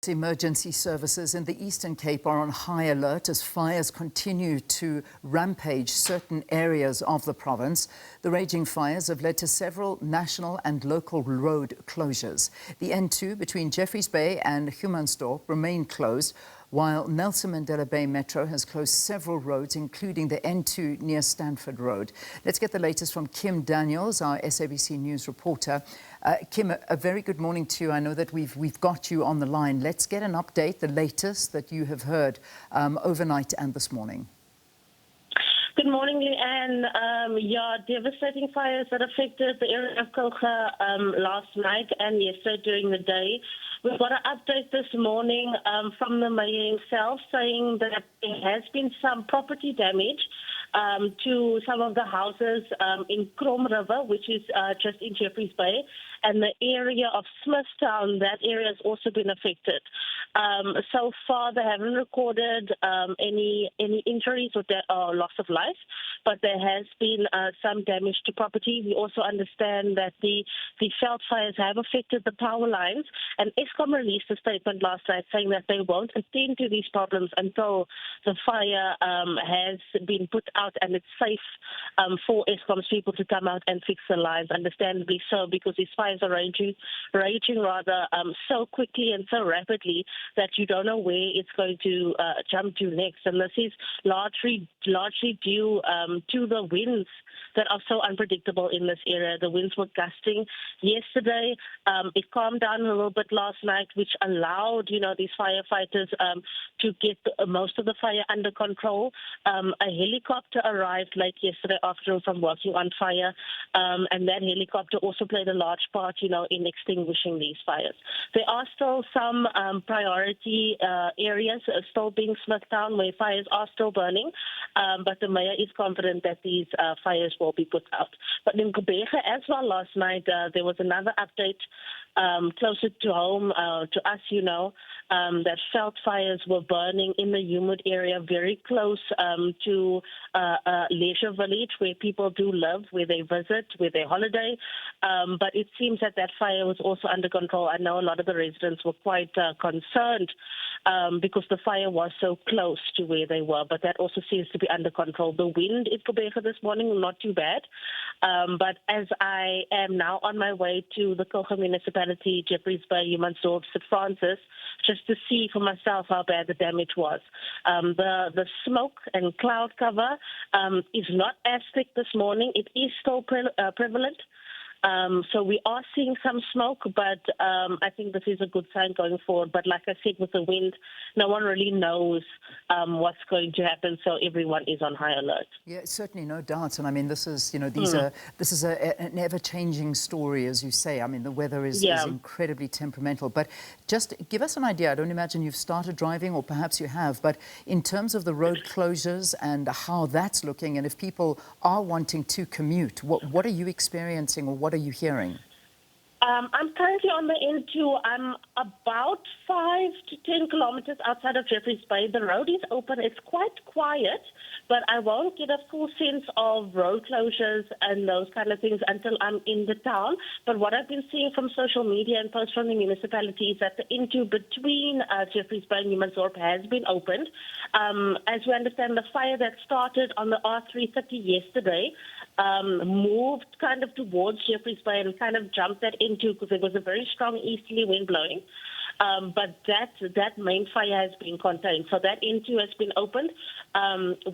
Emergency services in the Eastern Cape are on high alert as fires continue to rampage certain areas of the province. The raging fires have led to several national and local road closures. The N2 between Jeffreys Bay and Humansdorp remain closed, while Nelson Mandela Bay Metro has closed several roads, including the N2 near Stanford Road. Let's get the latest from Kim Daniels, our SABC News reporter. Kim, a very good morning to you. I know that we've got you on the line. Let's get an update, the latest that you have heard overnight and this morning. Good morning, Leanne. Devastating fires that affected the area of Kolga last night and yesterday during the day. We've got an update this morning from the mayor himself saying that there has been some property damage to some of the houses in Krom River, which is just in Jeffreys Bay, and the area of Smithtown, that area has also been affected. So far, they haven't recorded any injuries or loss of life, but there has been some damage to property. We also understand that the veld fires have affected the power lines, and Eskom released a statement last night saying that they won't attend to these problems until the fire has been put out and it's safe for Eskom's people to come out and fix the lines, understandably so, because these fires are raging so quickly and so rapidly that you don't know where it's going to jump to next. And this is largely due to the winds that are so unpredictable in this area. The winds were gusting yesterday. It calmed down a little bit last night, which allowed, these firefighters to get most of the fire under control. A helicopter arrived late yesterday afternoon from working on fire, and that helicopter also played a large part, in extinguishing these fires. There are still some priority areas still being Smithtown where fires are still burning, but the mayor is confident that these fires will be put out. But in Gqeberha as well last night, there was another update closer to home, to us, that veld fires were burning in the humid area very close to Leisure Village, where people do live, where they visit, where they holiday. But it seems that fire was also under control. I know a lot of the residents were quite concerned because the fire was so close to where they were, but that also seems to be under control. The wind in Gqeberha this morning, not too bad. But as I am now on my way to the Kolga municipality, Jeffreys Bay, Humansdorp, St. Francis, just to see for myself how bad the damage was. The smoke and cloud cover is not as thick this morning. It is still prevalent. So we are seeing some smoke, but I think this is a good sign going forward. But like I said, with the wind, no one really knows what's going to happen, so everyone is on high alert. Yeah, certainly, no doubt. And I mean, this is, this is an ever-changing story, as you say. I mean, the weather is incredibly temperamental. But just give us an idea. I don't imagine you've started driving, or perhaps you have, but in terms of the road closures and how that's looking, and if people are wanting to commute, what are you experiencing, or what are you hearing? I'm currently on the N2. I'm about 5 to 10 kilometers outside of Jeffreys Bay. The road is open. It's quite quiet, but I won't get a full sense of road closures and those kind of things until I'm in the town. But what I've been seeing from social media and posts from the municipality is that the N2 between Jeffreys Bay and Humansdorp has been opened. As we understand, the fire that started on the R330 yesterday moved kind of towards Jeffreys Bay and kind of jumped that into, because there was a very strong easterly wind blowing. But that main fire has been contained. So that N2 has been opened.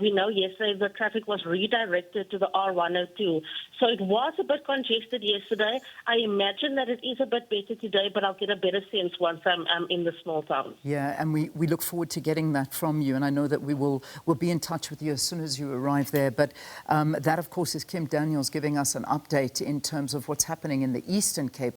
We know yesterday the traffic was redirected to the R102. So it was a bit congested yesterday. I imagine that it is a bit better today, but I'll get a better sense once I'm in the small town. Yeah, and we look forward to getting that from you. And I know that we'll be in touch with you as soon as you arrive there. But that, of course, is Kim Daniels giving us an update in terms of what's happening in the Eastern Cape.